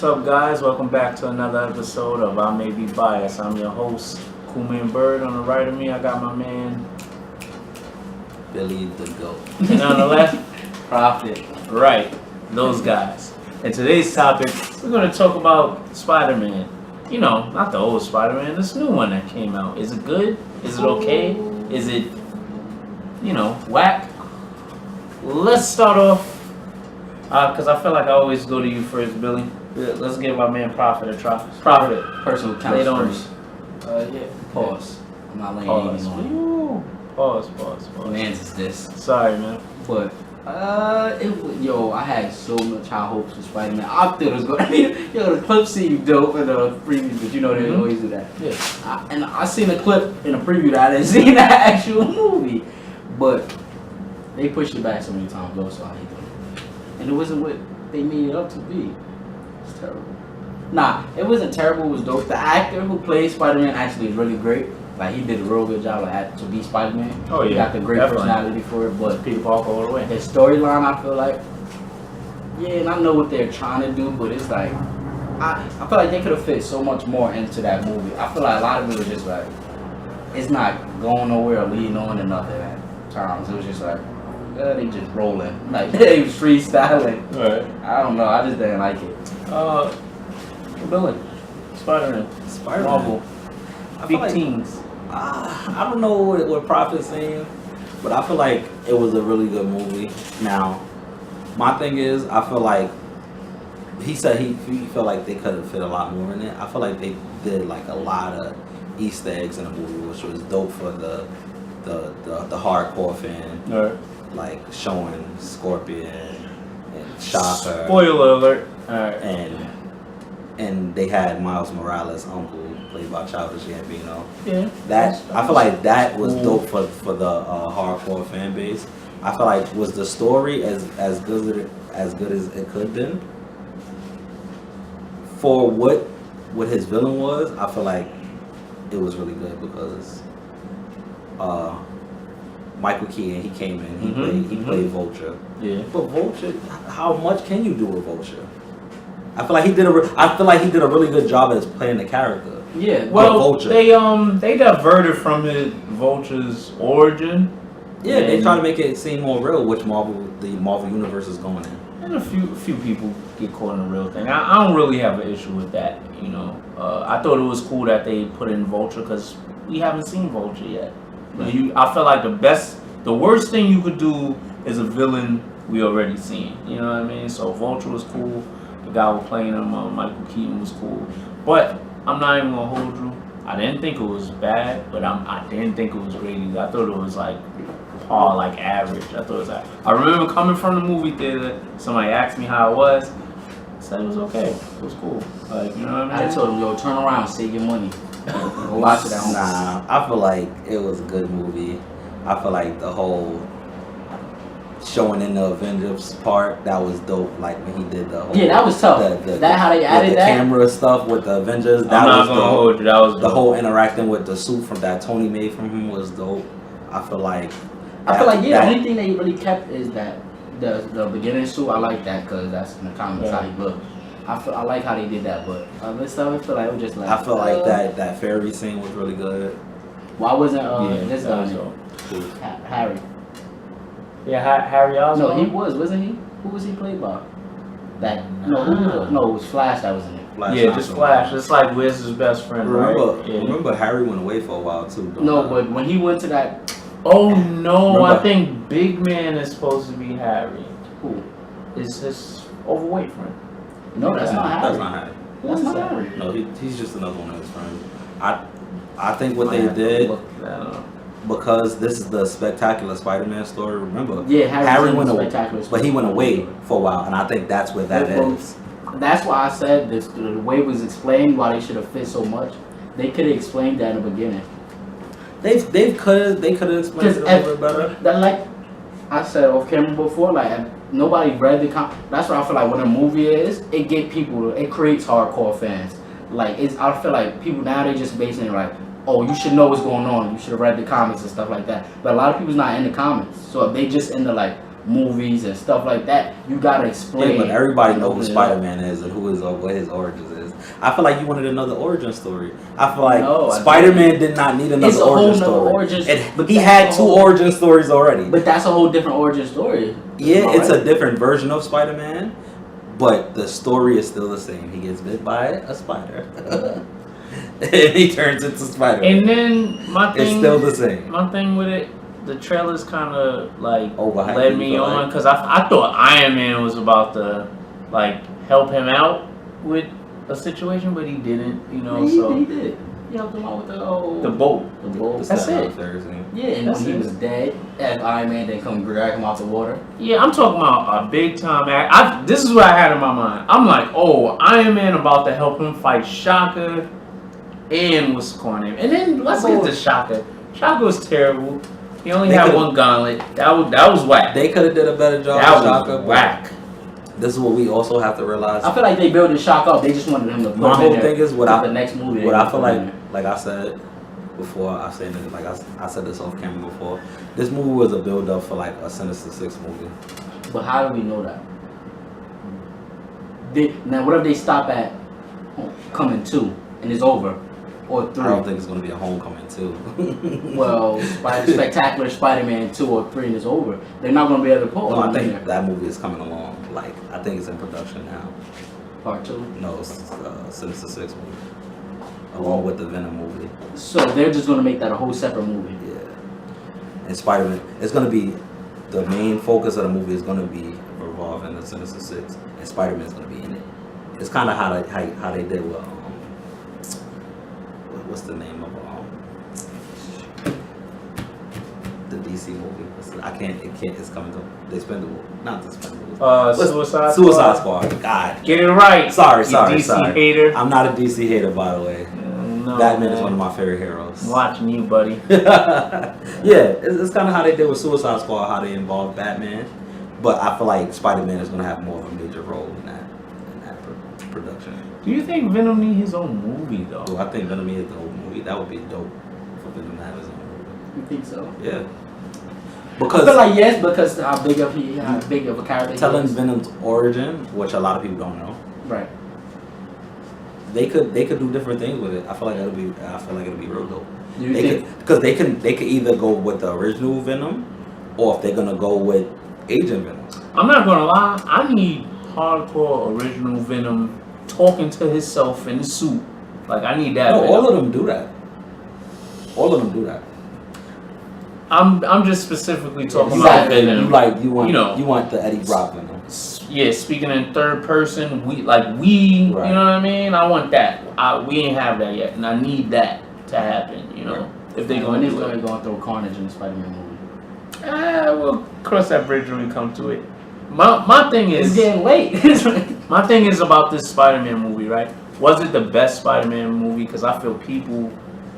What's up, guys? Welcome back to another episode of I May Be Biased. I'm your host, Coolman Bird. On the right of me, I got my man Billy the Goat. and on the left, Prophet. right, those guys. And today's topic, we're going to talk about Spider-Man. You know, not the old Spider-Man, this new one that came out. Is it good? Is it okay? Is it, whack? Let's start off, because I feel like I always go to you first, Billy. Let's give my man Prophet a try. Prophet. Personal Lay it on counts first. Yeah. Pause. I'm not laying Pause. anything on you. Ooh. Pause. Man's is this. Sorry, man. But, I had so much high hopes for Spider-Man. I thought it was going to the clip seemed dope in the preview, but they always do that. Yeah. And I seen a clip in a preview that I didn't see in the actual movie. But they pushed it back so many times, though, so I hate them. And it wasn't what they made it up to be. It's terrible. Nah, it wasn't terrible. It was dope. The actor who played Spider-Man actually is really great. Like, he did a real good job to be Spider-Man. Oh, yeah. He got the great Definitely. personality for it. But Peter Parker all the way. his storyline, I feel like, and I know what they're trying to do, but it's like, I feel like they could have fit so much more into that movie. I feel like a lot of it was just like, it's not going nowhere or leading on to nothing at times. It was just like, they just rolling. Like, they was freestyling. Right. I don't know. I just didn't like it. Billy. Spider-Man. Marvel. I feel Big like, teams. I don't know what Prophet's saying, but I feel like it was a really good movie. Now, my thing is, I feel like he said he felt like they could have fit a lot more in it. I feel like they did like a lot of Easter eggs in the movie, which was dope for the hardcore fan. Alright. Like showing Scorpion and Shocker. Spoiler alert. Alright. And they had Miles Morales' uncle played by Childish Gambino. Yeah. I feel like that was dope for the hardcore fan base. I feel like was the story as good as it could have been. For what his villain was, I feel like it was really good because Michael Keaton, he came in, he played Vulture. Yeah. But Vulture, how much can you do with Vulture? I feel like he did a really good job as playing the character. Yeah. Well, Vulture. they diverted from Vulture's origin. Yeah, they try to make it seem more real, which the Marvel universe is going in. And a few people get caught in the real thing. I don't really have an issue with that. I thought it was cool that they put in Vulture because we haven't seen Vulture yet. I feel like the worst thing you could do is a villain we already seen. You know what I mean? So Vulture was cool. The guy who playing him, Michael Keaton, was cool. But I'm not even gonna hold you. I didn't think it was bad, but I didn't think it was great either. I thought it was like par, like average. I thought it was like, I remember coming from the movie theater. Somebody asked me how it was. I said it was okay. It was cool. Like, you know what I mean? I told him, yo, turn around, save your money. Go watch it at home. Nah, I feel like it was a good movie. I feel like the whole showing in the Avengers part, that was dope. Like when he did the whole that was tough. That how they added the that camera stuff with the Avengers. That I'm not was gonna dope. hold you. That was The dope. whole interacting with the suit from that Tony made from him was dope. I feel like the only thing they really kept is that the beginning suit. I like that because that's in the comics how he looked. I like how they did that, but this stuff I feel like it was just like. I feel like that fairy scene was really good. Why wasn't this that guy was Harry? Yeah, Harry Osborn. No, he wasn't he? Who was he played by? No, it was Flash that was in it. Yeah, just Flash. It's like where's his best friend, Remember Harry went away for a while too. But when he went to that. Oh no, I think Big Man is supposed to be Harry. Who? Is his overweight friend? No, that's not Harry. That's not Harry. That's not Harry. No, he's just another one of his friends. I think what they did, because this is the spectacular Spider-Man story. Remember, Harry went away, spectacular but he went away for a while, and I think that's where that is. That's why I said this. The way it was explained, why they should have fit so much. They could have explained that in the beginning. They could have explained it a little bit better. That, like I said off camera before, like nobody read the that's why I feel like when a movie is, it creates hardcore fans. Like I feel like people now they just basing it like, oh, you should know what's going on. You should have read the comics and stuff like that. But a lot of people's not in the comics, so if they just into like, movies and stuff like that, you gotta explain. Yeah, but everybody knows who Open it Spider-Man is and what his origins is. I feel like you wanted another origin story. I feel like No, I Spider-Man did not need another It's a whole origin nother story. origin- but He that's had a two whole- origin stories already. But that's a whole different origin story. Yeah, Am I it's right? a different version of Spider-Man, but the story is still the same. He gets bit by a spider, and he turns into Spider-Man. And then my It's thing, still the same. my thing with it, the trailers kind of like Overhyped, led you me feel on like? because I thought Iron Man was about to like help him out with a situation, but he didn't. You know, he so did. He helped him out with the boat. the boat. The That's Staten it. Island Ferris thing. Yeah, and That's when he it. was dead, as Iron Man didn't come drag him out the water. Yeah, I'm talking about a big time act. This is what I had in my mind. I'm like, oh, Iron Man about to help him fight Shaka and what's the name? And then let's get to Shaka. Shaka was terrible. He only They had could've- one gauntlet. That was whack. They could have did a better job That with Shaka, was but whack. this is what we also have to realize. I feel like they built the shock up. They just wanted him to put My him whole in there thing is what for I the next movie. what they I feel put him like, in like I said before, I said this off camera before. This movie was a build up for like a Sinister Six movie. there. But how do we know that? Now, what if they stop at Coming 2 and it's over? Or 3? I don't think it's gonna be a Homecoming too. Well, Spectacular Spider-Man 2 or 3 and it's over. They're not going to be able to put No, one I in think there. that movie is coming along. Like I think it's in production now. Part 2. No, it's Sinister Six movie, along with the Venom movie. So they're just going to make that a whole separate movie. Yeah, and Spider-Man. It's gonna be the main focus of the movie is gonna be revolving the Sinister Six, and Spider-Man's gonna be in it. It's kind of how they did with what's the name of the DC movie? It's coming to the Expendable, not the Expendable. Suicide Squad. God, Get it right. sorry, you sorry, DC sorry. hater. I'm not a DC hater, by the way. No, Batman man. is one of my favorite heroes. I'm watching you, buddy. Yeah, it's kind of how they did with Suicide Squad, how they involved Batman. But I feel like Spider-Man is going to have more of a major role in that production. Do you think Venom need his own movie though? So I think Venom is the whole movie. That would be dope for Venom to have his own movie. You think so? Yeah. I Because feel like yes, because how big of a character telling he is. Venom's origin, which a lot of people don't know, Right. they could do different things with it. I feel like it'll be real dope. Do you think? Because they could either go with the original Venom, or if they're gonna go with Agent Venom. I'm not gonna lie. I need hardcore original Venom talking to himself in the suit. Like I need that. No, Venom. all of them do that. All of them do that. I'm just specifically talking Exactly. about Venom. You want the Eddie Brock Venom. Yeah, speaking in third person, we, you know Right. what I mean? I want that. We ain't have that yet, and I need that to happen, you know, if they When gonna is do going it. to go and throw Carnage in the Spider-Man movie? We'll cross that bridge when we come to it. My thing It's is, getting late. my thing is about this Spider-Man movie, right? Was it the best Spider-Man movie? Because I feel people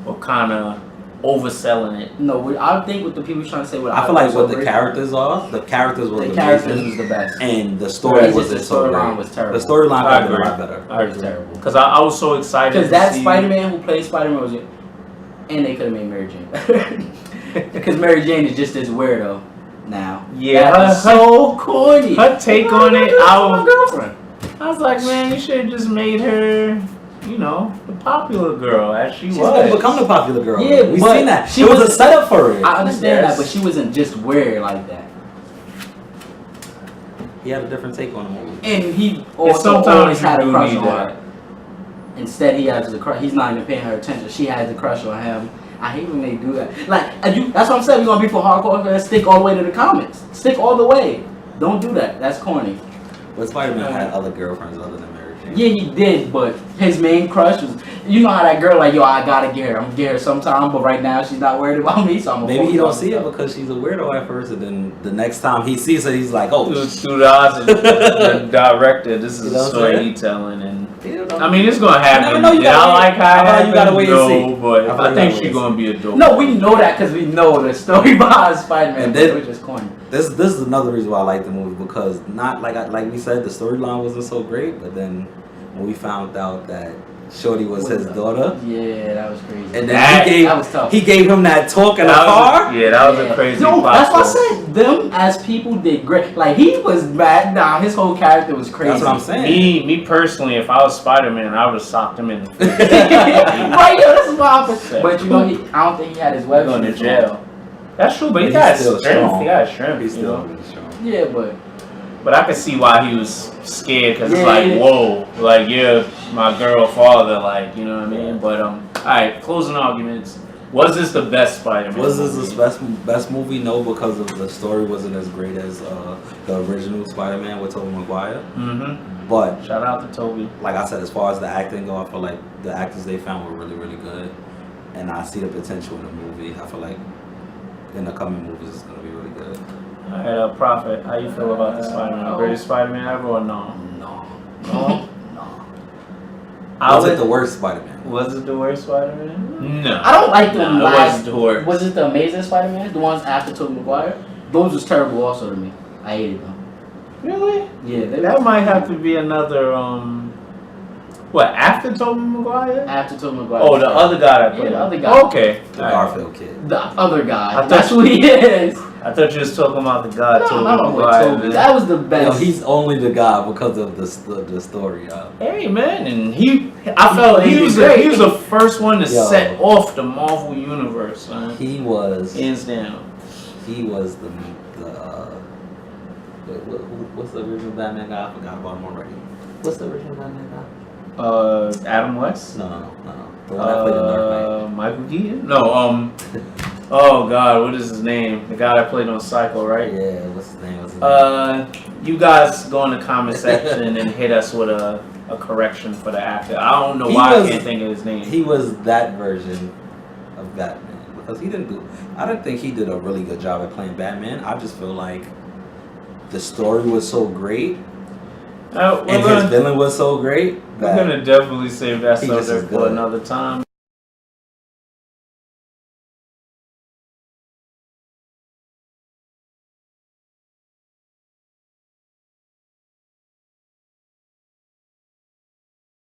were kind of overselling it. No, I think what the people trying to say. What I feel like what the characters are, the characters were the amazing, characters was the best. and the story It's just wasn't the so storyline great. was terrible. The storyline I could have been a agree. lot better. I It was agree. terrible. Because I was so excited Because to that see- Spider-Man who played Spider-Man was, and they could have made Mary Jane better. Because Mary Jane is just this weirdo now. Yeah, That was so corny. her take on it, My I girlfriend. was like, man, you should have just made her, you know, the popular girl as she She's was. gonna become the popular girl. Yeah, We've but seen that. she It was a was- setup for it. I understand Yes. that, but she wasn't just weird like that. He had a different take on the movie. And he also sometimes always you had a do crush need on that. her. Instead, he has a crush. He's not even paying her attention. She has a crush on him. I hate when they do that. Like, that's what I'm saying. We're gonna be for hardcore fans. Stick all the way to the comments. Stick all the way. Don't do that. That's corny. But Spider-Man had other girlfriends other than Mary Jane. Yeah, he did, but his main crush was, you know how that girl like, yo, I gotta get her. I'm gonna get her sometime, but right now she's not worried about me, so I'm gonna Maybe he don't focus on see it stuff. because she's a weirdo at first, and then the next time he sees her, he's like, "Oh, Through the eyes of the director, this is You know a what I'm story saying? he telling, and you know." I mean, it's gonna never happen. know, you Did I gotta like wait. how it I feel like you happened? gotta wait and No, see. but I feel like I you think gotta she's wait gonna be a dope. No, we know that because we know the story behind Spider-Man, And but then- it was just corny. This is another reason why I like the movie, because not like we said, the storyline wasn't so great, but then when we found out that Shorty was his daughter. Yeah, that was crazy. And then that was tough. he gave him that talk in the car. That was a crazy Yo, plot that's why twist. I said them as people did great. Like he was mad. Nah, his whole character was crazy. That's what I'm saying. Me personally, if I was Spider-Man, I would have socked him in the face. Right, yo, this is what happened. But you know, I don't think he had his web Going to shoes jail. That's true, but he He's got still strength. strong. He got strength. He's you still know? really strong. on. Yeah, But I could see why he was scared because it's Yeah, like, yeah. whoa, like you're my girl father, like you know what I mean. But all right, closing arguments. Was this the best Spider-Man? Was this movie? the best movie? No, because of the story wasn't as great as the original Spider-Man with Tobey Maguire. Mm-hmm. But Shout out to Toby. like I said, as far as the acting go, I feel like the actors they found were really, really good, and I see the potential in the movie. I feel like in the coming movies it's gonna be really good. All right, Prophet. How you feel about the Spider-Man? Greatest Spider-Man ever or no? no, No. no. Was it the worst Spider-Man? Was it the worst Spider-Man? No. I don't like the No, it last. wasn't the worst. Was it the Amazing Spider-Man? The ones after Tobey Maguire? Those was terrible also to me. I hated them. Really? Yeah, they That might have to be another. What after Tobey Maguire? after Tobey Maguire. Oh, the other guy that Yeah, played. the other guy. Okay. The All right. Garfield kid. The other guy. I thought- That's who he is. I thought you was talking about the guy No, Tobey not with Maguire. Toby. man. That was the Yo, best. he's only the guy because of the story. Hey man, and I felt he was the first one to Yo. set off the Marvel universe, man. He was Hands down. he was the what's the original Batman guy? I forgot about him already. What's the original Batman guy? Adam West. No. The one that played in Dark Knight. Michael Keaton. No, oh God, what is his name? The guy that played on Psycho, right? Yeah, what's his name? You guys go in the comment section and hit us with a correction for the actor. I don't know why I can't think of his name. He was that version of Batman because I didn't think he did a really good job at playing Batman. I just feel like the story was so great and his villain was so great We're that gonna definitely save that he just subject is for good. another time.